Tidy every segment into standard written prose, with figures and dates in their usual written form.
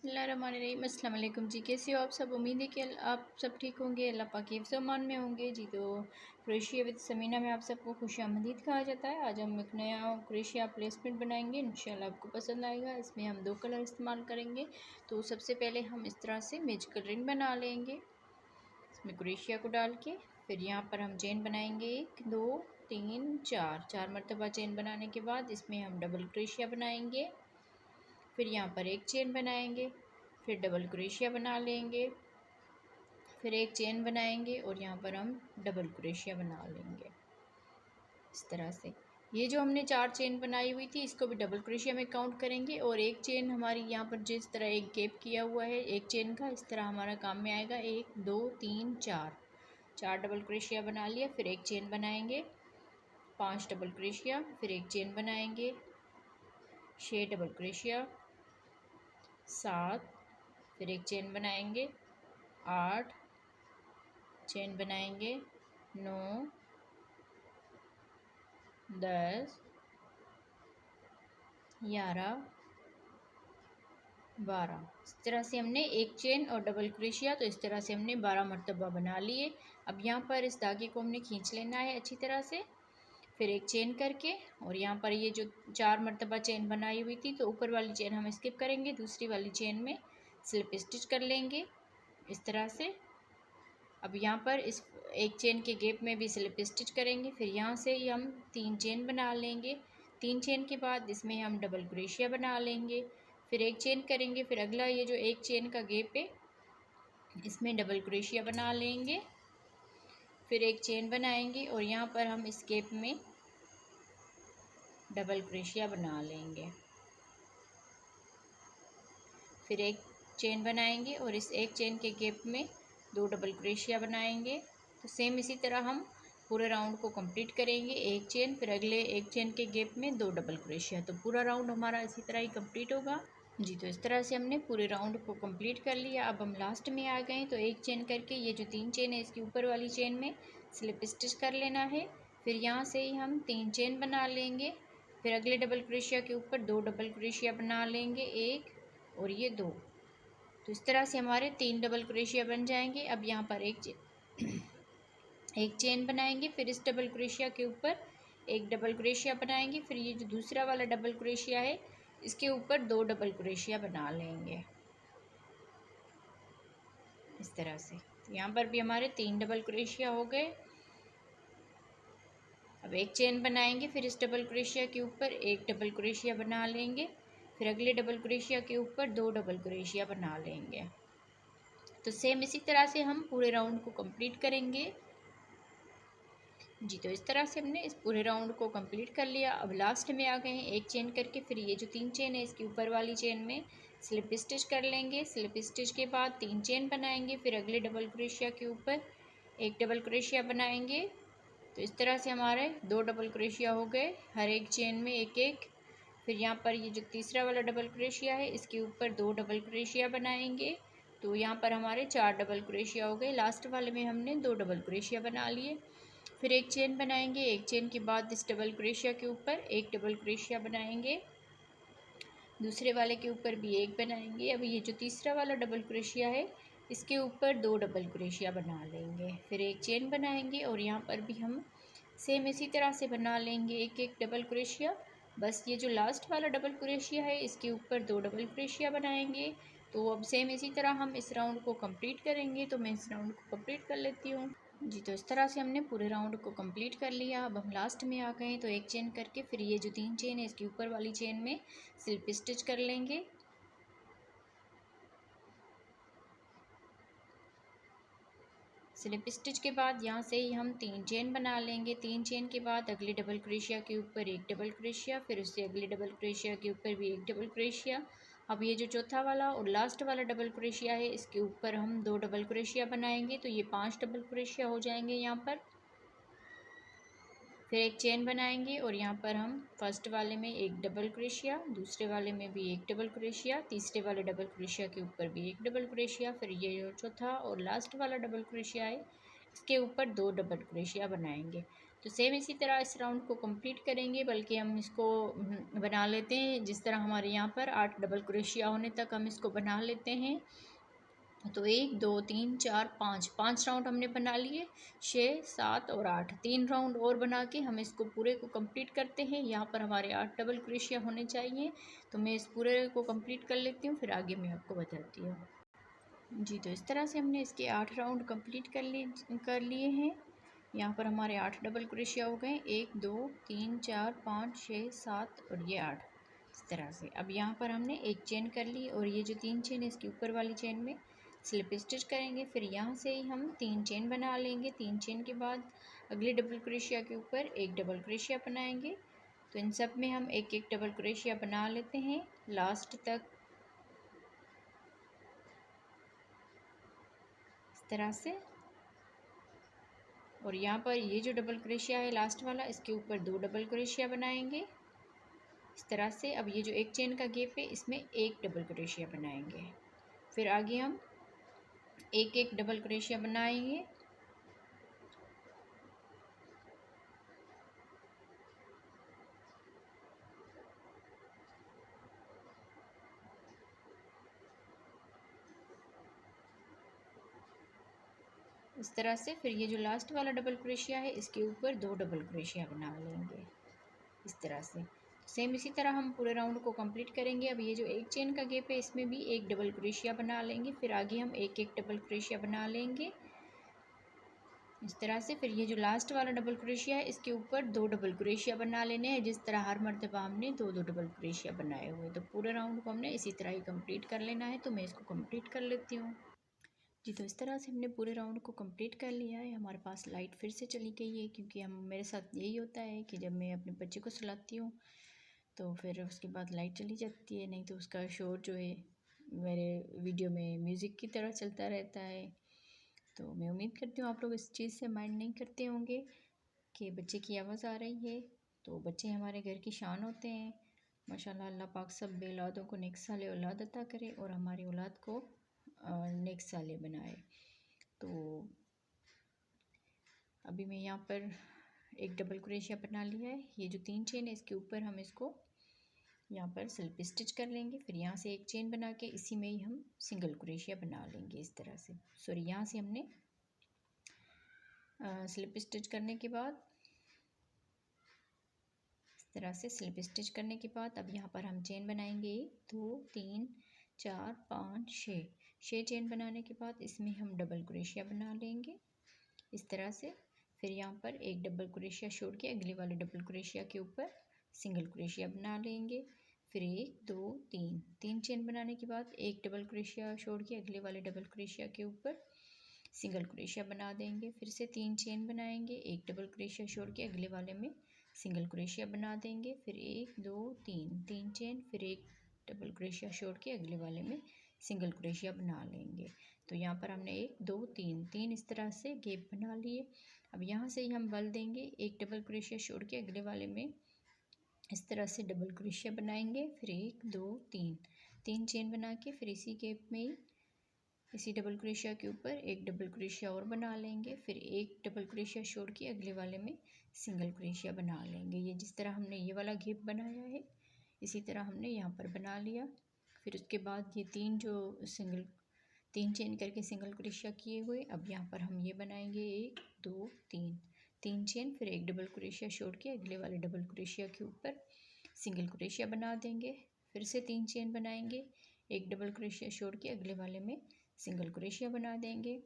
बिस्मिल्लाहिर्रहमानिर्रहीम। अस्सलाम वालेकुम जी, कैसे हो आप सब? उम्मीद है कि आप सब ठीक होंगे, अल्लाह पाक के हिफ्ज़-ओ-अमान में होंगे जी। तो क्रोशिया विद समीना में आप सबको खुशामदीद कहा जाता है। आज हम एक नया क्रोशिया प्लेसमेंट बनाएंगे, इंशाल्लाह आपको पसंद आएगा। इसमें हम 2 कलर इस्तेमाल करेंगे। तो सबसे पहले हम इस तरह से मैजिकल रिंग बना लेंगे, इसमें क्रोशिया को डाल के। फिर यहाँ पर हम चेन बनाएंगे 1 2 3 4 4 मरतबा चेन बनाने के बाद इसमें हम डबल क्रोशिया बनाएंगे। फिर यहाँ पर एक चेन बनाएंगे, फिर डबल क्रोशिया बना लेंगे, फिर एक चेन बनाएंगे और यहाँ पर हम डबल क्रोशिया बना लेंगे इस तरह से। ये जो हमने 4 चेन बनाई हुई थी इसको भी डबल क्रोशिया में काउंट करेंगे। और एक चेन हमारी यहाँ पर जिस तरह एक गैप किया हुआ है एक चेन का, इस तरह हमारा काम में आएगा। 1 2 3 4 डबल क्रोशिया बना लिया, फिर एक चेन बनाएंगे, 5 डबल क्रोशिया, फिर एक चेन बनाएंगे, 6 डबल क्रोशिया, 7, फिर एक चेन बनाएंगे, 8 चेन बनाएंगे, 9 10 11 12। इस तरह से हमने एक चेन और डबल क्रोशिया, तो इस तरह से हमने 12 मरतबा बना लिए। अब यहाँ पर इस धागे को हमने खींच लेना है अच्छी तरह से, फिर एक चेन करके। और यहाँ पर ये जो 4 मरतबा चेन बनाई हुई थी तो ऊपर वाली चेन हम स्किप करेंगे, दूसरी वाली चेन में स्लिप स्टिच कर लेंगे इस तरह से। अब यहाँ पर इस एक चेन के गैप में भी स्लिप स्टिच करेंगे, फिर यहाँ से ही हम 3 चेन बना लेंगे। 3 चेन के बाद इसमें हम डबल क्रोशिया बना लेंगे, फिर एक चेन करेंगे, फिर अगला ये जो एक चेन का गैप है इसमें डबल क्रोशिया बना लेंगे, फिर एक चेन बनाएंगे और यहाँ पर हम इस गैप में डबल क्रोशिया बना लेंगे, फिर एक चेन बनाएंगे और इस एक चेन के गैप में 2 डबल क्रोशिया बनाएंगे। तो सेम इसी तरह हम पूरे राउंड को कंप्लीट करेंगे। एक चेन, फिर अगले एक चेन के गैप में 2 डबल क्रोशिया, तो पूरा राउंड हमारा इसी तरह ही कंप्लीट होगा जी। तो इस तरह से हमने पूरे राउंड को कंप्लीट कर लिया। अब हम लास्ट में आ गए, तो एक चेन करके ये जो 3 चेन है इसकी ऊपर वाली चेन में स्लिप स्टिच कर लेना है, फिर यहाँ से ही हम 3 चेन बना लेंगे, फिर अगले डबल क्रोशिया के ऊपर 2 डबल क्रोशिया बना लेंगे, 1 और ये 2। तो इस तरह से हमारे 3 डबल क्रोशिया बन जाएंगे। अब यहाँ पर एक चेन बनाएंगे, फिर इस डबल क्रोशिया के ऊपर एक डबल क्रोशिया बनाएंगे, फिर ये जो दूसरा वाला डबल क्रोशिया है इसके ऊपर 2 डबल क्रोशिया बना लेंगे इस तरह से। तो यहाँ पर भी हमारे 3 डबल क्रोशिया हो गए। अब एक चेन बनाएंगे, फिर इस डबल क्रोशिया के ऊपर एक डबल क्रोशिया बना लेंगे, फिर अगले डबल क्रोशिया के ऊपर 2 डबल क्रोशिया बना लेंगे। तो सेम इसी तरह से हम पूरे राउंड को कंप्लीट करेंगे जी। तो इस तरह से हमने इस पूरे राउंड को कंप्लीट कर लिया। अब लास्ट में आ गए हैं, एक चेन करके फिर ये जो 3 चेन है इसके ऊपर वाली चेन में स्लिप स्टिच कर लेंगे। स्लिप स्टिच के बाद 3 चेन बनाएंगे, फिर अगले डबल क्रोशिया के ऊपर एक डबल क्रोशिया बनाएंगे। तो इस तरह से हमारे 2 डबल क्रोशिया हो गए, हर एक चेन में एक एक। फिर यहाँ पर ये जो तीसरा वाला डबल क्रोशिया है इसके ऊपर 2 डबल क्रोशिया बनाएंगे, तो यहाँ पर हमारे 4 डबल क्रोशिया हो गए। लास्ट वाले में हमने 2 डबल क्रोशिया बना लिए, फिर एक चेन बनाएंगे, एक चेन के बाद इस डबल क्रोशिया के ऊपर एक डबल क्रोशिया बनाएंगे, दूसरे वाले के ऊपर भी एक बनाएंगे। अब ये जो तीसरा वाला डबल क्रोशिया है इसके ऊपर 2 डबल क्रोशिया बना लेंगे, फिर एक चेन बनाएंगे और यहाँ पर भी हम सेम इसी तरह से बना लेंगे एक एक डबल क्रोशिया। बस ये जो लास्ट वाला डबल क्रोशिया है इसके ऊपर 2 डबल क्रोशिया बनाएंगे। तो अब सेम इसी तरह हम इस राउंड को कंप्लीट करेंगे। तो मैं इस राउंड को कंप्लीट कर लेती हूँ जी। तो इस तरह से हमने पूरे राउंड को कंप्लीट कर लिया। अब हम लास्ट में आ गए, तो एक चेन करके फिर ये जो 3 चेन है इसके ऊपर वाली चेन में स्लिप स्टिच कर लेंगे। स्लिप स्टिच के बाद यहाँ से ही हम 3 चेन बना लेंगे। 3 चेन के बाद अगले डबल क्रोशिया के ऊपर एक डबल क्रोशिया, फिर उससे अगले डबल क्रोशिया के ऊपर भी एक डबल क्रोशिया। अब ये जो चौथा वाला और लास्ट वाला डबल क्रोशिया है इसके ऊपर हम 2 डबल क्रोशिया बनाएंगे, तो ये 5 डबल क्रोशिया हो जाएंगे यहाँ पर। फिर एक चेन बनाएंगे और यहाँ पर हम फर्स्ट वाले में एक डबल क्रोशिया, दूसरे वाले में भी एक डबल क्रोशिया, तीसरे वाले डबल क्रोशिया के ऊपर भी एक डबल क्रोशिया, फिर ये जो चौथा और लास्ट वाला डबल क्रोशिया है इसके ऊपर 2 डबल क्रोशिया बनाएंगे। तो सेम इसी तरह इस राउंड को कंप्लीट करेंगे, बल्कि हम इसको बना लेते हैं जिस तरह हमारे यहाँ पर 8 डबल क्रोशिया होने तक हम इसको बना लेते हैं। तो 1 2 3 4 5 राउंड हमने बना लिए, 6 7 और 8 3 राउंड और बना के हम इसको पूरे को कंप्लीट करते हैं। यहाँ पर हमारे 8 डबल क्रोशिया होने चाहिए, तो मैं इस पूरे को कंप्लीट कर लेती हूँ, फिर आगे मैं आपको बताती हूँ। जी, तो इस तरह से हमने इसके 8 राउंड कंप्लीट कर लिए हैं। यहाँ पर हमारे 8 डबल क्रोशिया हो गए, 1 2 3 4 5 6 7 और ये 8 इस तरह से। अब यहाँ पर हमने एक चेन कर ली और ये जो 3 चेन है इसकी ऊपर वाली चेन में स्लिप स्टिच करेंगे। फिर यहाँ से ही हम 3 चेन बना लेंगे। 3 चेन के बाद अगले डबल क्रोशिया के ऊपर एक डबल क्रोशिया बनाएंगे। तो इन सब में हम एक एक डबल क्रोशिया बना लेते हैं लास्ट तक इस तरह से। और यहाँ पर ये जो डबल क्रोशिया है लास्ट वाला, इसके ऊपर 2 डबल क्रोशिया बनाएंगे इस तरह से। अब ये जो एक चेन का गैप है इसमें एक डबल क्रोशिया बनाएंगे। फिर आगे हम एक एक डबल क्रोशिया बनाएंगे। इस तरह से फिर ये जो लास्ट वाला डबल क्रोशिया है इसके ऊपर 2 डबल क्रोशिया बना लेंगे इस तरह से। सेम इसी तरह हम पूरे राउंड को कंप्लीट करेंगे। अब ये जो एक चेन का गैप है इसमें भी एक डबल क्रोशिया बना लेंगे। फिर आगे हम एक एक डबल क्रोशिया बना लेंगे इस तरह से। फिर ये जो लास्ट वाला डबल क्रोशिया है इसके ऊपर 2 डबल क्रोशिया बना लेने हैं, जिस तरह हर मर्तबा हमने 2 डबल क्रोशिया बनाए हुए। तो पूरे राउंड को हमने इसी तरह ही कंप्लीट कर लेना है। तो मैं इसको कंप्लीट कर लेती हूँ। जी, तो इस तरह से हमने पूरे राउंड को कंप्लीट कर लिया है। हमारे पास लाइट फिर से चली गई है, क्योंकि हम मेरे साथ यही होता है कि जब मैं अपने बच्चे को सुलाती हूँ तो फिर उसके बाद लाइट चली जाती है, नहीं तो उसका शोर जो है मेरे वीडियो में म्यूज़िक की तरह चलता रहता है। तो मैं उम्मीद करती हूँ आप लोग इस चीज़ से माइंड नहीं करते होंगे कि बच्चे की आवाज़ आ रही है। तो बच्चे हमारे घर की शान होते हैं माशाल्लाह। अल्लाह पाक सब बे औलादों को नेक साले औलाद अता करे और हमारी औलाद को नेक साले बनाए। तो अभी मैं यहाँ पर एक डबल क्रोशिया बना लिया है। ये जो 3 चेन है इसके ऊपर हम इसको यहाँ पर स्लिप स्टिच कर लेंगे। फिर यहाँ से एक चेन बना के इसी में ही हम सिंगल क्रोशिया बना लेंगे इस तरह से। सॉरी, यहाँ से हमने स्लिप स्टिच करने के बाद इस तरह से स्लिप स्टिच करने के बाद अब यहाँ पर हम चेन बनाएंगे 1 2 3 4 5 6 चेन बनाने के बाद इसमें हम डबल क्रोशिया बना लेंगे इस तरह से। फिर यहाँ पर एक डबल क्रोशिया छोड़ के अगले वाले डबल क्रोशिया के ऊपर सिंगल क्रोशिया बना लेंगे। फिर 1 2 3 चेन बनाने के बाद एक डबल क्रोशिया छोड़ के अगले वाले डबल क्रोशिया के ऊपर सिंगल क्रोशिया बना देंगे। फिर से 3 चेन बनाएंगे, एक डबल क्रोशिया छोड़ के अगले वाले में सिंगल क्रोशिया बना देंगे। फिर 1 2 3 चेन, फिर एक डबल क्रोशिया छोड़ के अगले वाले में सिंगल क्रोशिया बना लेंगे। तो यहाँ पर हमने 1 2 3 इस तरह से गैप बना लिए। अब यहाँ से ही हम बल देंगे, एक डबल क्रोशिया छोड़ के अगले वाले में इस तरह से डबल क्रोशिया बनाएंगे। फिर 1 2 3 चेन बना के फिर इसी गैप में ही इसी डबल क्रोशिया के ऊपर एक डबल क्रोशिया और बना लेंगे। फिर एक डबल क्रोशिया छोड़ के अगले वाले में सिंगल क्रोशिया बना लेंगे। ये जिस तरह हमने ये वाला गैप बनाया है इसी तरह हमने यहाँ पर बना लिया। फिर उसके बाद ये 3 चेन करके सिंगल क्रोशिया किए हुए, अब यहाँ पर हम ये बनाएंगे 1 2 3 चेन, फिर एक डबल क्रोशिया छोड़ के अगले वाले डबल क्रोशिया के ऊपर सिंगल क्रोशिया बना देंगे। फिर से 3 चेन बनाएंगे, एक डबल क्रोशिया छोड़ के अगले वाले में सिंगल क्रोशिया बना देंगे।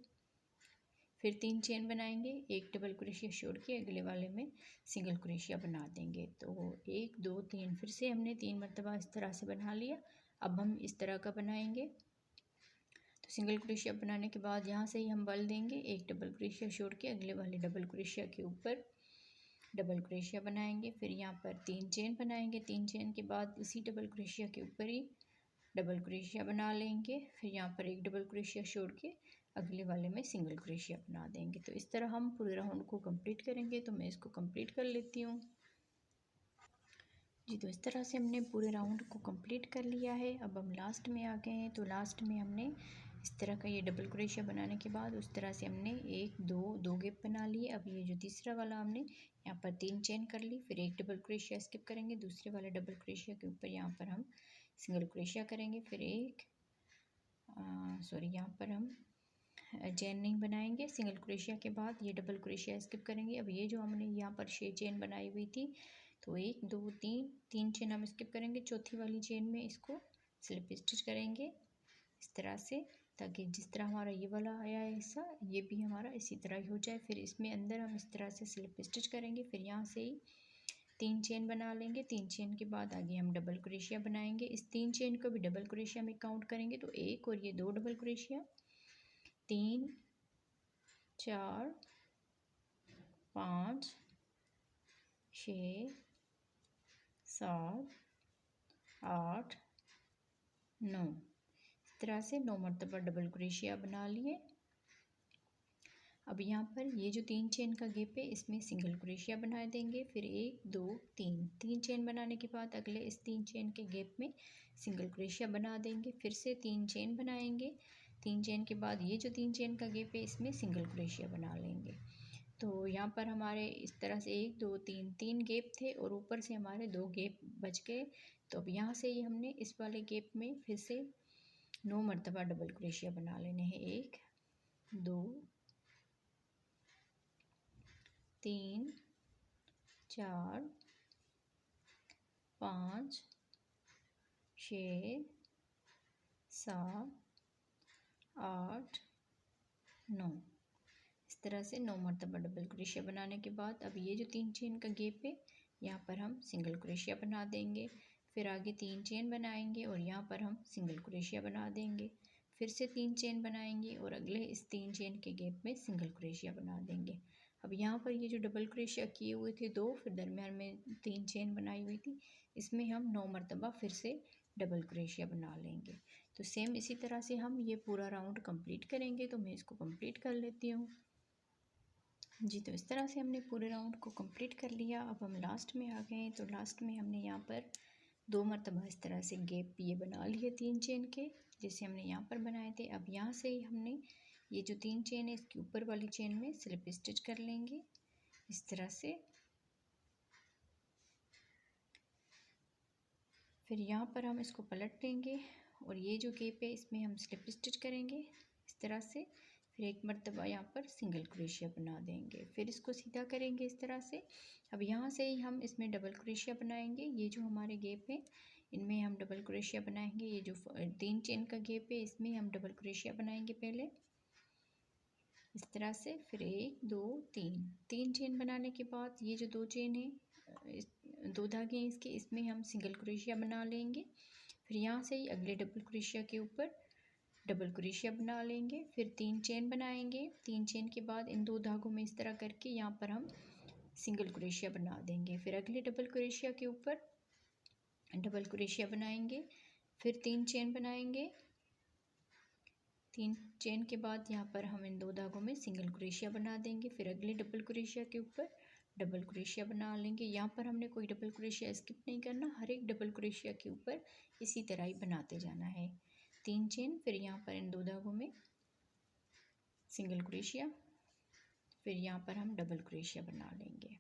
फिर 3 चेन बनाएंगे, एक डबल क्रोशिया छोड़ के अगले वाले में सिंगल क्रोशिया बना देंगे। तो 1 2 3 फिर से हमने 3 मरतबा इस तरह से बना लिया। अब हम इस तरह का बनाएंगे। तो सिंगल क्रोशिया बनाने के बाद यहाँ से ही हम बल देंगे, एक डबल क्रोशिया छोड़ के अगले वाले डबल क्रोशिया के ऊपर डबल क्रोशिया बनाएंगे। फिर यहाँ पर 3 चेन बनाएंगे, 3 चेन के बाद इसी डबल क्रोशिया के ऊपर ही डबल क्रोशिया बना लेंगे। फिर यहाँ पर एक डबल क्रोशिया छोड़ के अगले वाले में सिंगल क्रोशिया बना देंगे। तो इस तरह हम पूरे राउंड को कंप्लीट करेंगे। तो मैं इसको कंप्लीट कर लेती हूँ। जी, तो इस तरह से हमने पूरे राउंड को कंप्लीट कर लिया है। अब हम लास्ट में आ गए हैं। तो लास्ट में हमने इस तरह का ये डबल क्रोशिया बनाने के बाद उस तरह से हमने एक दो गैप बना लिए। अब ये जो तीसरा वाला हमने यहाँ पर 3 चेन कर ली, फिर एक डबल क्रोशिया स्किप करेंगे, दूसरे वाले डबल क्रोशिया के ऊपर यहाँ पर हम सिंगल क्रोशिया करेंगे, फिर यहाँ पर हम चेन नहीं बनाएंगे। सिंगल क्रोशिया के बाद ये डबल क्रोशिया स्किप करेंगे। अब ये जो हमने यहाँ पर 6 चेन बनाई हुई थी, तो 1 2 3 चेन हम स्किप करेंगे। चौथी वाली चेन में इसको स्लिप स्टिच करेंगे इस तरह से, ताकि जिस तरह हमारा ये वाला आया है हिस्सा, ये भी हमारा इसी तरह ही हो जाए। फिर इसमें अंदर हम इस तरह से स्लिप स्टिच करेंगे। फिर यहाँ से ही 3 चेन बना लेंगे। 3 चेन के बाद आगे हम डबल क्रोशिया बनाएंगे। इस 3 चेन को भी डबल क्रोशिया में काउंट करेंगे, तो 1 और ये 2 डबल क्रोशिया, 3 4 5 6 7 8 9, इस तरह से 9 मरतबा डबल क्रोशिया बना लिए। अब यहाँ पर ये जो 3 चेन का गैप है, इसमें सिंगल क्रोशिया बना देंगे। फिर 1 2 3 चेन बनाने के बाद अगले इस 3 चेन के गैप में सिंगल क्रोशिया बना देंगे। फिर से 3 चेन बनाएंगे। 3 चेन के बाद ये जो 3 चेन का गैप है, इसमें सिंगल क्रोशिया बना लेंगे। तो यहाँ पर हमारे इस तरह से 1 2 3 गैप थे और ऊपर से हमारे 2 गैप बच गए। तो अब यहाँ से ही हमने इस वाले गैप में फिर से 9 मरतबा डबल क्रोशिया बना लेने हैं। 1 2 3 4 5 6 7 8 9, इस तरह से 9 मरतबा डबल क्रोशिया बनाने के बाद अब ये जो 3 चेन का गैप है, यहाँ पर हम सिंगल क्रोशिया बना देंगे। फिर आगे 3 चेन बनाएंगे और यहाँ पर हम सिंगल क्रोशिया बना देंगे। फिर से 3 चेन बनाएंगे और अगले इस 3 चेन के गैप में सिंगल क्रोशिया बना देंगे। अब यहाँ पर ये जो डबल क्रोशिया किए हुए थे 2, फिर दरमियान में 3 चेन बनाई हुई थी, इसमें हम 9 मरतबा फिर से डबल क्रोशिया बना लेंगे। तो सेम इसी तरह से हम ये पूरा राउंड कंप्लीट करेंगे। तो मैं इसको कंप्लीट कर लेती हूँ जी। तो इस तरह से हमने पूरे राउंड को कंप्लीट कर लिया। अब हम लास्ट में आ गए। तो लास्ट में हमने यहाँ पर 2 मरतबा इस तरह से गैप ये बना लिए 3 चेन के, जैसे हमने यहाँ पर बनाए थे। अब यहाँ से ही हमने ये जो 3 चेन है, इसके ऊपर वाली चेन में स्लिप स्टिच कर लेंगे इस तरह से। फिर यहाँ पर हम इसको पलट देंगे और ये जो गैप है, इसमें हम स्लिप स्टिच करेंगे इस तरह से। फिर 1 मरतबा यहाँ पर सिंगल क्रोशिया बना देंगे। फिर इसको सीधा करेंगे इस तरह से। अब यहाँ से ही हम इसमें डबल क्रोशिया बनाएंगे। ये जो हमारे गैप है, इनमें हम डबल क्रोशिया बनाएंगे। ये जो 3 चेन का गैप है, इसमें हम डबल क्रोशिया बनाएंगे पहले इस तरह से। फिर 1 2 3 चेन बनाने के बाद ये जो 2 चेन है, 2 धागे हैं इसके, इसमें हम सिंगल क्रोशिया बना लेंगे। फिर यहाँ से ही अगले डबल क्रोशिया के ऊपर डबल क्रोशिया बना लेंगे। फिर 3 चेन बनाएंगे। 3 चेन के बाद इन 2 धागों में इस तरह करके यहाँ पर हम सिंगल क्रोशिया बना देंगे। फिर अगले डबल क्रोशिया के ऊपर डबल क्रोशिया बनाएंगे। फिर 3 चेन बनाएंगे। 3 चेन के बाद यहाँ पर हम इन 2 धागों में सिंगल क्रोशिया बना देंगे। फिर अगले डबल क्रोशिया के ऊपर डबल क्रोशिया बना लेंगे। यहाँ पर हमने कोई डबल क्रोशिया स्किप नहीं करना, हर एक डबल क्रोशिया के ऊपर इसी तरह ही बनाते जाना है। 3 चेन, फिर यहाँ पर इन 2 धागों में सिंगल क्रोशिया, फिर यहाँ पर हम डबल क्रोशिया बना लेंगे।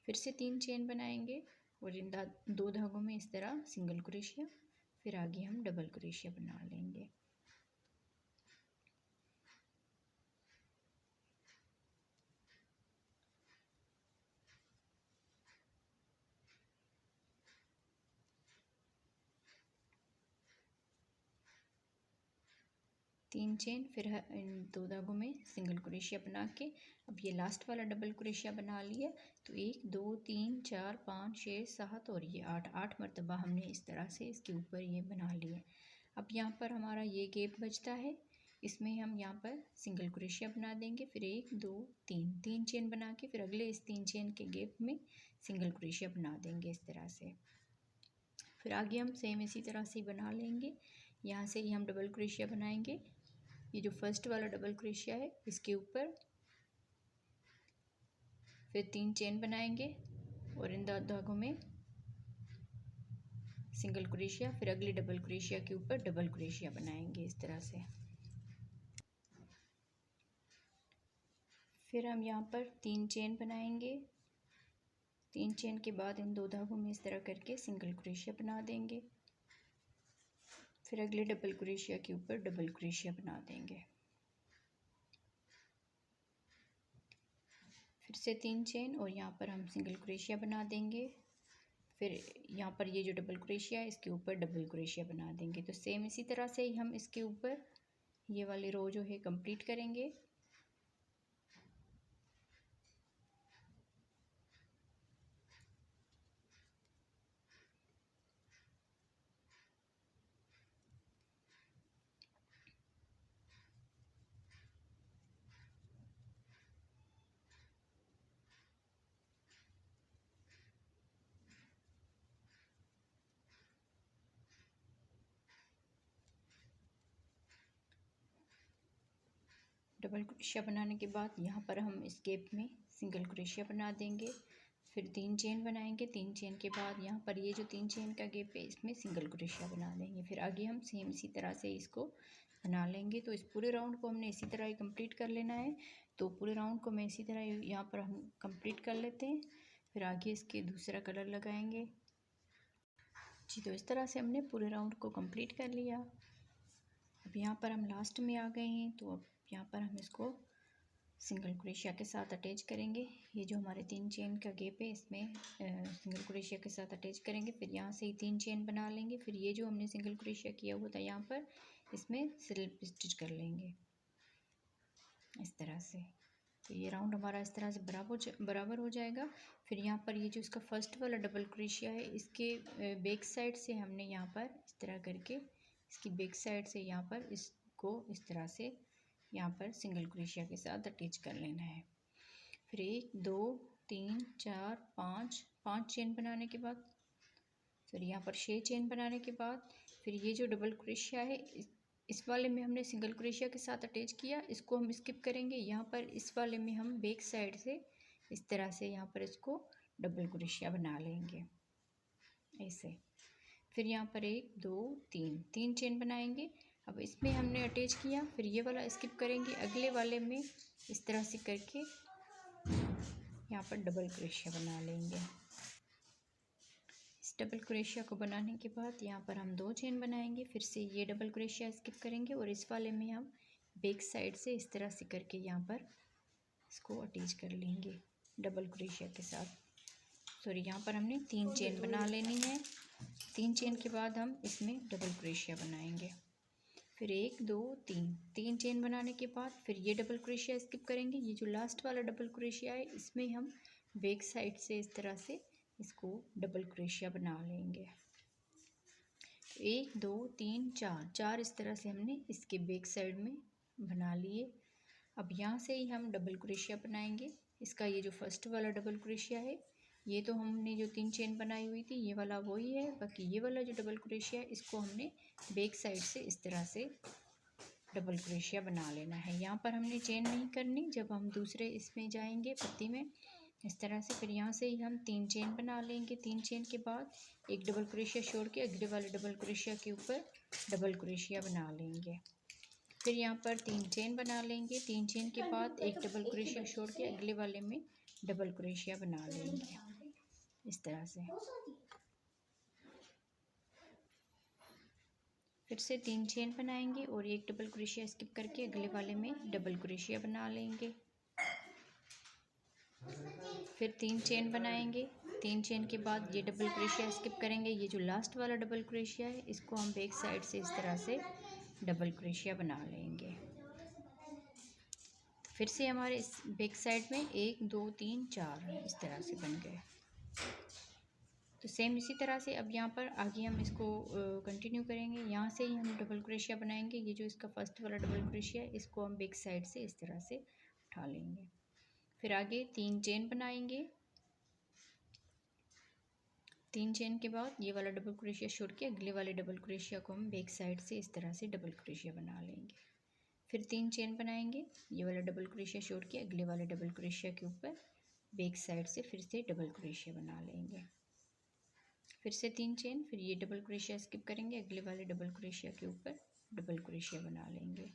फिर से 3 चेन बनाएंगे और इन 2 धागों में इस तरह सिंगल क्रोशिया, फिर आगे हम डबल क्रोशिया बना लेंगे। तीन चेन, फिर इन 2 धागों में सिंगल क्रोशिया बना के अब ये लास्ट वाला डबल क्रोशिया बना लिया। तो 1 2 3 4 5 6 7 और ये 8 मरतबा हमने इस तरह से इसके ऊपर ये बना लिए। अब यहाँ पर हमारा ये गैप बचता है, इसमें हम यहाँ पर सिंगल क्रोशिया बना देंगे। फिर 1 2 3 चेन बना के फिर अगले इस 3 चेन के गैप में सिंगल क्रोशिया बना देंगे इस तरह से। फिर आगे हम सेम इसी तरह से बना लेंगे। यहाँ से ही हम डबल क्रोशिया बनाएंगे। ये जो फर्स्ट वाला डबल क्रोशिया है, इसके ऊपर फिर 3 चेन बनाएंगे और इन धागों में सिंगल क्रोशिया, फिर अगले डबल क्रोशिया के ऊपर डबल क्रोशिया बनाएंगे इस तरह से। फिर हम यहाँ पर 3 चेन बनाएंगे। 3 चेन के बाद इन 2 धागों में इस तरह करके सिंगल क्रोशिया बना देंगे। फिर अगले डबल क्रोशिया के ऊपर डबल क्रोशिया बना देंगे। फिर से 3 चेन और यहाँ पर हम सिंगल क्रोशिया बना देंगे। फिर यहाँ पर ये जो डबल क्रोशिया है इसके ऊपर डबल क्रोशिया बना देंगे। तो सेम इसी तरह से ही हम इसके ऊपर ये वाली रो जो है कंप्लीट करेंगे। डबल क्रोशिया बनाने के बाद यहाँ पर हम इस गैप में सिंगल क्रोशिया बना देंगे। फिर 3 चेन बनाएंगे। 3 चेन के बाद यहाँ पर ये जो 3 चेन का गैप है इसमें सिंगल क्रोशिया बना देंगे। फिर आगे हम सेम इसी तरह से इसको बना लेंगे। तो इस पूरे राउंड को हमने इसी तरह ही कंप्लीट कर लेना है। तो पूरे राउंड को मैं इसी तरह यहाँ पर हम कंप्लीट कर लेते हैं। फिर आगे इसके दूसरा कलर लगाएंगे जी। तो इस तरह से हमने पूरे राउंड को कंप्लीट कर लिया। अब यहाँ पर हम लास्ट में आ गए हैं। तो अब यहाँ पर हम इसको सिंगल क्रोशिया के साथ अटैच करेंगे। ये जो हमारे 3 चेन का गैप है इसमें सिंगल क्रोशिया के साथ अटैच करेंगे। फिर यहाँ से ही 3 चेन बना लेंगे। फिर ये जो हमने सिंगल क्रोशिया किया हुआ था यहाँ पर इसमें स्लिप स्टिच कर लेंगे इस तरह से। तो ये राउंड हमारा इस तरह से बराबर हो जाएगा। फिर यहाँ पर ये जो इसका फर्स्ट वाला डबल क्रोशिया है इसके बैक साइड से हमने यहाँ पर इस तरह करके इसकी बैक साइड से यहाँ पर इसको इस तरह से यहाँ पर सिंगल क्रोशिया के साथ अटैच कर लेना है। फिर 1 2 3 4 5 चेन बनाने के बाद फिर यहाँ पर 6 चेन बनाने के बाद फिर ये जो डबल क्रोशिया है इस वाले में हमने सिंगल क्रोशिया के साथ अटैच किया, इसको हम स्किप करेंगे। यहाँ पर इस वाले में हम बैक साइड से इस तरह से यहाँ पर इसको डबल क्रोशिया बना लेंगे ऐसे। फिर यहाँ पर 1 2 3 चेन बनाएंगे। अब इसमें हमने अटैच किया, फिर ये वाला स्किप करेंगे। अगले वाले में इस तरह से करके यहाँ पर डबल क्रोशिया बना लेंगे। इस डबल क्रोशिया को बनाने के बाद यहाँ पर हम 2 चेन बनाएंगे। फिर से ये डबल क्रोशिया स्किप करेंगे और इस वाले में हम बैक साइड से इस तरह से करके यहाँ पर इसको अटैच कर लेंगे डबल क्रोशिया के साथ। सॉरी, यहाँ पर हमने 3 चेन बना लेनी है। 3 चेन के बाद हम इसमें डबल क्रोशिया बनाएंगे। फिर 1 2 3 चेन बनाने के बाद फिर ये डबल क्रोशिया स्किप करेंगे। ये जो लास्ट वाला डबल क्रोशिया है इसमें हम बैक साइड से इस तरह से इसको डबल क्रोशिया बना लेंगे। 1 2 3 4 इस तरह से हमने इसके बैक साइड में बना लिए। अब यहाँ से ही हम डबल क्रोशिया बनाएंगे। इसका ये जो फर्स्ट वाला डबल क्रोशिया है ये तो हमने जो 3 चेन बनाई हुई थी ये वाला वही है। बाकी ये वाला जो डबल क्रोशिया है इसको हमने बैक साइड से इस तरह से डबल क्रोशिया बना लेना है। यहाँ पर हमने चेन नहीं करनी, जब हम दूसरे इसमें जाएंगे पत्ती में इस तरह से। फिर यहाँ से ही हम 3 चेन बना लेंगे। 3 चेन के बाद एक डबल क्रोशिया छोड़ के अगले वाले डबल क्रोशिया के ऊपर डबल क्रोशिया बना लेंगे। फिर यहाँ पर 3 चेन बना लेंगे। 3 चेन के बाद एक डबल क्रोशिया छोड़ के अगले वाले में डबल क्रोशिया बना लेंगे इस तरह से। फिर से 3 चेन बनाएंगे और एक डबल क्रोशिया स्किप करके अगले वाले में डबल क्रोशिया बना लेंगे। फिर 3 चेन बनाएंगे। 3 चेन के बाद ये डबल क्रोशिया स्किप करेंगे। ये जो लास्ट वाला डबल क्रोशिया है इसको हम बैक साइड से इस तरह से डबल क्रोशिया बना लेंगे। फिर से हमारे इस बैक साइड में 1 2 3 4 इस तरह से बन गए। तो सेम इसी तरह से अब यहाँ पर आगे हम इसको कंटिन्यू करेंगे। यहाँ से ही हम डबल क्रोशिया बनाएंगे। ये जो इसका फर्स्ट वाला डबल क्रोशिया है इसको हम बैक साइड से इस तरह से उठा लेंगे। फिर आगे 3 चेन बनाएंगे। 3 चेन के बाद ये वाला डबल क्रोशिया छोड़ के अगले वाले डबल क्रोशिया को हम बैक साइड से इस तरह से डबल क्रोशिया बना लेंगे। फिर 3 चेन बनाएंगे। ये वाला डबल क्रोशिया छोड़ के अगले वाले डबल क्रोशिया के ऊपर बैक साइड से फिर से डबल क्रोशिया बना लेंगे। फिर से 3 चेन, फिर ये डबल क्रोशिया स्किप करेंगे, अगले वाले डबल क्रोशिया के ऊपर डबल क्रोशिया बना लेंगे।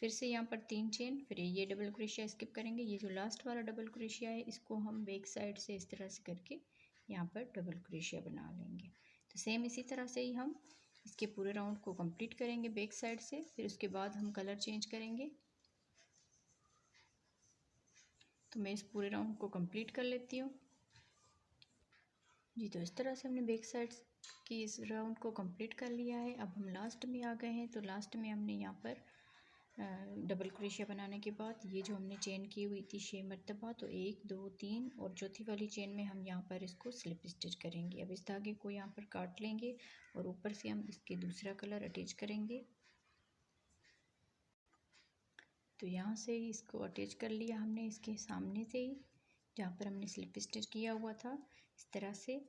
फिर से यहाँ पर 3 चेन, फिर ये डबल क्रोशिया स्किप करेंगे। ये जो लास्ट वाला डबल क्रोशिया है इसको हम बैक साइड से इस तरह से करके यहाँ पर डबल क्रोशिया बना लेंगे। तो सेम इसी तरह से ही हम इसके पूरे राउंड को कंप्लीट करेंगे बैक साइड से। फिर उसके बाद हम कलर चेंज करेंगे। तो मैं इस पूरे राउंड को कंप्लीट कर लेती हूँ जी। तो इस तरह से हमने बैक साइड की इस राउंड को कंप्लीट कर लिया है। अब हम लास्ट में आ गए हैं। तो लास्ट में हमने यहाँ पर डबल क्रोशिया बनाने के बाद ये जो हमने चेन की हुई थी 6 मरतबा, तो 1 2 3 और चौथी वाली चेन में हम यहाँ पर इसको स्लिप स्टिच करेंगे। अब इस धागे को यहाँ पर काट लेंगे और ऊपर से हम इसके दूसरा कलर अटैच करेंगे। तो यहाँ से इसको अटैच कर लिया हमने इसके सामने से ही, जहाँ पर हमने स्लिप स्टिच किया हुआ था इस तरह से।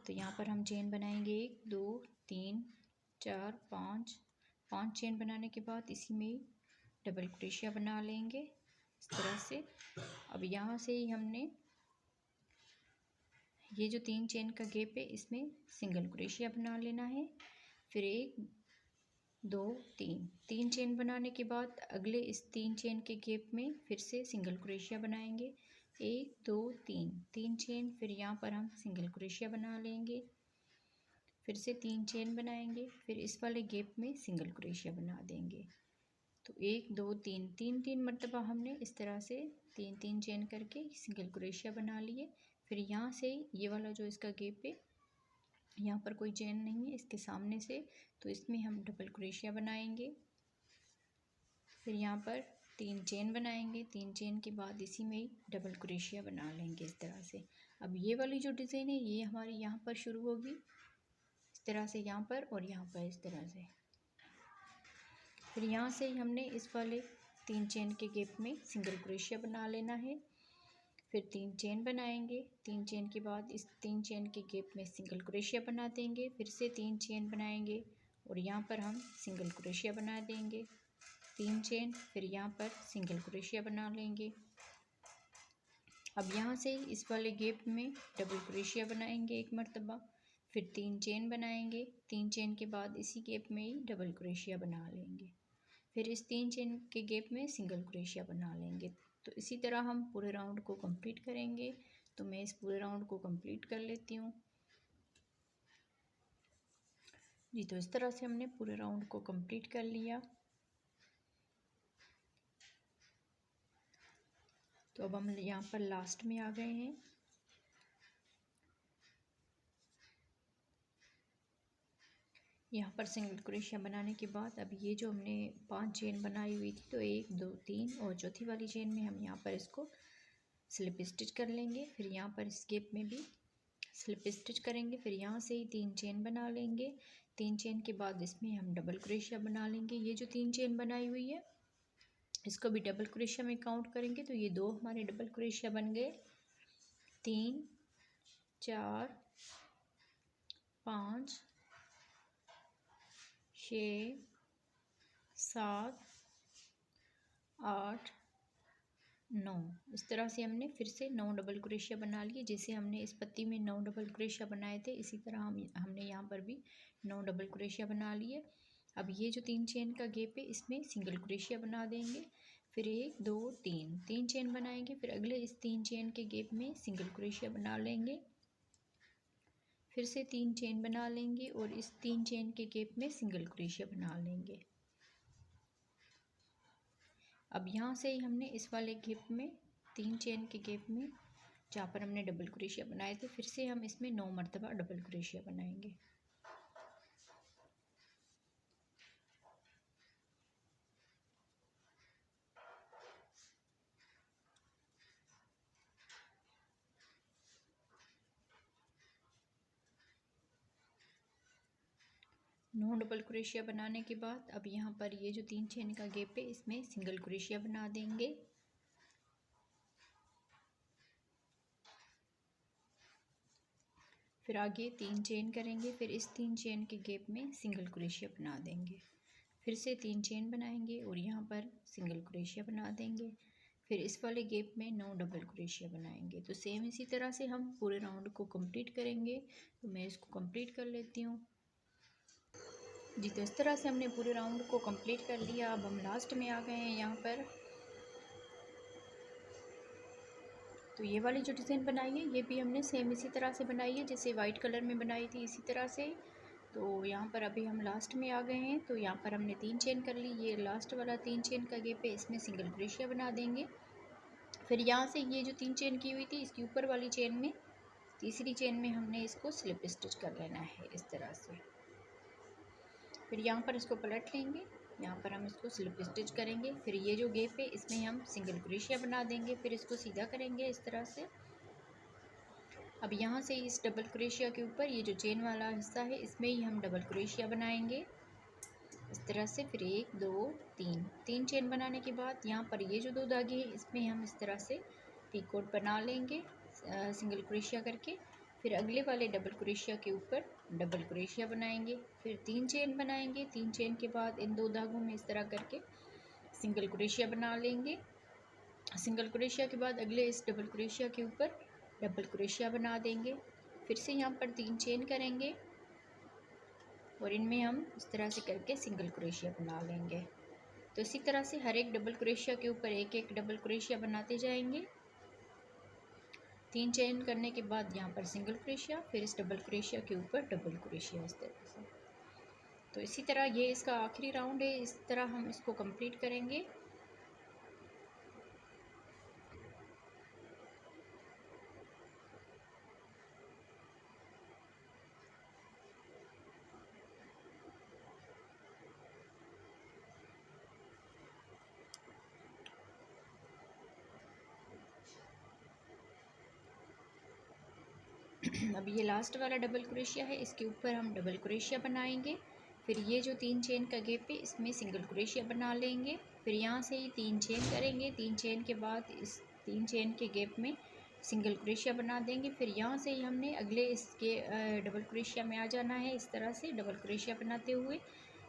तो यहाँ पर हम चेन बनाएंगे 1 2 3 4 5 चेन बनाने के बाद इसी में डबल क्रोशिया बना लेंगे इस तरह से। अब यहाँ से ही हमने ये जो 3 चेन का गैप है इसमें सिंगल क्रोशिया बना लेना है। फिर 1 2 3 चेन बनाने के बाद अगले इस 3 चेन के गैप में फिर से सिंगल क्रोशिया बनाएंगे। 1 2 3 चेन, फिर यहाँ पर हम सिंगल क्रोशिया बना लेंगे। फिर से 3 चेन बनाएंगे, फिर इस वाले गैप में सिंगल क्रोशिया बना देंगे। तो 1 2 3 मरतबा हमने इस तरह से 3 चेन करके सिंगल क्रोशिया बना लिए। फिर यहाँ से ये वाला जो इसका गैप है यहाँ पर कोई चेन नहीं है इसके सामने से, तो इसमें हम डबल क्रोशिया बनाएंगे। फिर यहाँ पर 3 चेन बनाएंगे। 3 चेन के बाद इसी में ही डबल क्रोशिया बना लेंगे इस तरह से। अब ये वाली जो डिज़ाइन है ये हमारी यहाँ पर शुरू होगी इस तरह से, यहाँ पर और यहाँ पर इस तरह से। फिर यहाँ से ही हमने इस वाले 3 चेन के गैप में सिंगल क्रोशिया बना लेना है। फिर 3 चेन बनाएंगे। 3 चेन के बाद इस 3 चेन के गैप में सिंगल क्रोशिया बना देंगे। फिर से 3 चेन बनाएंगे और यहाँ पर हम सिंगल क्रोशिया बना देंगे। 3 चेन, फिर यहाँ पर सिंगल क्रोशिया बना लेंगे। अब यहाँ से इस वाले गैप में डबल क्रोशिया बनाएंगे 1 मरतबा। फिर 3 चेन बनाएंगे। 3 चेन के बाद इसी गैप में ही डबल क्रोशिया बना लेंगे। फिर इस 3 चेन के गैप में सिंगल क्रोशिया बना लेंगे। तो इसी तरह हम पूरे राउंड को कंप्लीट करेंगे। तो मैं इस पूरे राउंड को कंप्लीट कर लेती हूँ जी। तो इस तरह से हमने पूरे राउंड को कंप्लीट कर लिया। तो अब हम यहाँ पर लास्ट में आ गए हैं। यहाँ पर सिंगल क्रोशिया बनाने के बाद अब ये जो हमने 5 चेन बनाई हुई थी, तो 1 2 3 और चौथी वाली चेन में हम यहाँ पर इसको स्लिप स्टिच कर लेंगे। फिर यहाँ पर इस गैप में भी स्लिप स्टिच करेंगे। फिर यहाँ से ही 3 चेन बना लेंगे। 3 चेन के बाद इसमें हम डबल क्रोशिया बना लेंगे। ये जो 3 चेन बनाई हुई है इसको भी डबल क्रोशिया में काउंट करेंगे। तो ये 2 हमारे डबल क्रोशिया बन गए। 3 4 5 6 7 8 9, इस तरह से हमने फिर से 9 डबल क्रोशिया बना लिए। जैसे हमने इस पत्ती में 9 डबल क्रोशिया बनाए थे इसी तरह हमने यहाँ पर भी 9 डबल क्रोशिया बना लिए। अब ये जो 3 चेन का गैप है इसमें सिंगल क्रोशिया बना देंगे। फिर 1 2 3 चेन बनाएंगे। फिर अगले इस 3 चेन के गैप में सिंगल क्रोशिया बना लेंगे। फिर से 3 चेन बना लेंगे और इस 3 चेन के गैप में सिंगल क्रोशिया बना लेंगे। अब यहाँ से ही हमने इस वाले गैप में 3 चेन के गैप में जहाँ पर हमने डबल क्रोशिया बनाए थे फिर से हम इसमें 9 मरतबा डबल क्रोशिया बनाएंगे। नौ डबल क्रोशिया बनाने के बाद अब यहाँ पर ये जो 3 चेन का गैप है इसमें सिंगल क्रोशिया बना देंगे। फिर आगे 3 चेन करेंगे। फिर इस 3 चेन के गैप में सिंगल क्रोशिया बना देंगे। फिर से 3 चेन बनाएंगे और यहाँ पर सिंगल क्रोशिया बना देंगे। फिर इस वाले गैप में 9 डबल क्रोशिया बनाएंगे। तो सेम इसी तरह से हम पूरे राउंड को कंप्लीट करेंगे। तो मैं इसको कंप्लीट कर लेती हूँ। जी। तो इस तरह से हमने पूरे राउंड को कंप्लीट कर लिया। अब हम लास्ट में आ गए हैं यहाँ पर। तो ये वाली जो डिज़ाइन बनाई है ये भी हमने सेम इसी तरह से बनाई है जैसे वाइट कलर में बनाई थी, इसी तरह से। तो यहाँ पर अभी हम लास्ट में आ गए हैं। तो यहाँ पर हमने 3 चेन कर ली। ये लास्ट वाला 3 चेन का गैप है, इसमें सिंगल क्रोशिया बना देंगे। फिर यहाँ से ये जो 3 चेन की हुई थी इसकी ऊपर वाली चेन में, तीसरी चेन में हमने इसको स्लिप स्टिच कर लेना है इस तरह से। फिर यहाँ पर इसको पलट लेंगे, यहाँ पर हम इसको स्लिप स्टिच करेंगे। फिर ये जो गैप है इसमें हम सिंगल क्रोशिया बना देंगे। फिर इसको सीधा करेंगे इस तरह से। अब यहाँ से इस डबल क्रोशिया के ऊपर ये जो चेन वाला हिस्सा है इसमें ही हम डबल क्रोशिया बनाएंगे इस तरह से। फिर 1 2 3 चेन बनाने के बाद यहाँ पर ये जो 2 धागे हैं इसमें हम इस तरह से पीकोट बना लेंगे सिंगल क्रोशिया करके। फिर अगले वाले डबल क्रोशिया के ऊपर डबल क्रोशिया बनाएंगे। फिर 3 चेन बनाएंगे। 3 चेन के बाद इन 2 धागों में इस तरह करके सिंगल क्रोशिया बना लेंगे। सिंगल क्रोशिया के बाद अगले इस डबल क्रोशिया के ऊपर डबल क्रोशिया बना देंगे। फिर से यहाँ पर 3 चेन करेंगे और इनमें हम इस तरह से करके सिंगल क्रोशिया बना लेंगे। तो इसी तरह से हर एक डबल क्रोशिया के ऊपर एक एक डबल क्रोशिया बनाते जाएंगे। 3 चेन करने के बाद यहाँ पर सिंगल क्रोशिया, फिर इस डबल क्रोशिया के ऊपर डबल क्रोशिया इस तरह से। तो इसी तरह ये इसका आखिरी राउंड है, इस तरह हम इसको कंप्लीट करेंगे। अब ये लास्ट वाला डबल क्रोशिया है, इसके ऊपर हम डबल क्रोशिया बनाएंगे। फिर ये जो 3 चेन का गैप है इसमें सिंगल क्रोशिया बना लेंगे। फिर यहाँ से ही 3 चेन करेंगे। 3 चेन के बाद इस 3 चेन के गैप में सिंगल क्रोशिया बना देंगे। फिर यहाँ से ही हमने अगले इसके डबल क्रोशिया में आ जाना है इस तरह से डबल क्रोशिया बनाते हुए।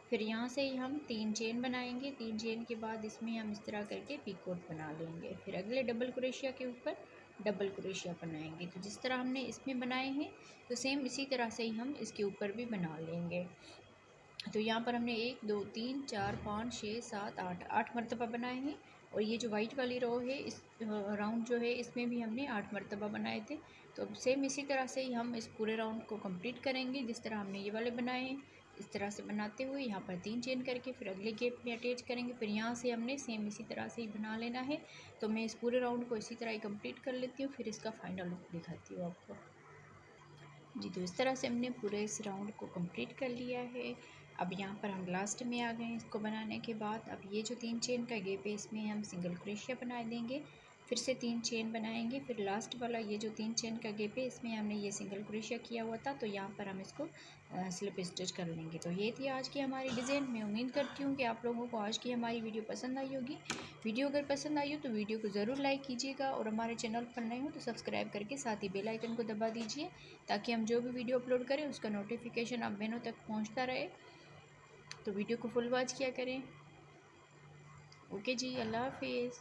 फिर यहाँ से ही हम 3 चेन बनाएंगे। 3 चेन के बाद इसमें हम इस तरह करके पीकोट बना लेंगे। फिर अगले डबल क्रोशिया के ऊपर डबल क्रोशिया बनाएंगे। तो जिस तरह हमने इसमें बनाए हैं तो सेम इसी तरह से ही हम इसके ऊपर भी बना लेंगे। तो यहाँ पर हमने 1 2 3 4 5 6 7 8 मरतबा बनाए हैं। और ये जो वाइट वाली रो है इस राउंड जो है इसमें भी हमने 8 मरतबा बनाए थे। तो अब सेम इसी तरह से ही हम इस पूरे राउंड को कंप्लीट करेंगे जिस तरह हमने ये वाले बनाए हैं। इस तरह से बनाते हुए यहाँ पर 3 चेन करके फिर अगले गैप में अटैच करेंगे। फिर यहाँ से हमने सेम इसी तरह से ही बना लेना है। तो मैं इस पूरे राउंड को इसी तरह ही कंप्लीट कर लेती हूँ, फिर इसका फाइनल लुक दिखाती हूँ आपको। जी। तो इस तरह से हमने पूरे इस राउंड को कंप्लीट कर लिया है। अब यहाँ पर हम लास्ट में आ गए हैं इसको बनाने के बाद। अब ये जो 3 चेन का गैप है इसमें हम सिंगल क्रोशिया बना देंगे। फिर से 3 चेन बनाएंगे। फिर लास्ट वाला ये जो 3 चेन का गैप है इसमें हमने ये सिंगल क्रोशिया किया हुआ था, तो यहाँ पर हम इसको स्लिप स्टिच कर लेंगे। तो ये थी आज की हमारी डिज़ाइन। मैं उम्मीद करती हूँ कि आप लोगों को आज की हमारी वीडियो पसंद आई होगी। वीडियो अगर पसंद आई हो तो वीडियो को ज़रूर लाइक कीजिएगा और हमारे चैनल पर नए हो तो सब्सक्राइब करके साथ ही बेल आइकन को दबा दीजिए ताकि हम जो भी वीडियो अपलोड करें उसका नोटिफिकेशन आप बहनों तक पहुँचता रहे। तो वीडियो को फुल वॉच किया करें। ओके जी, अल्लाह हाफिज़।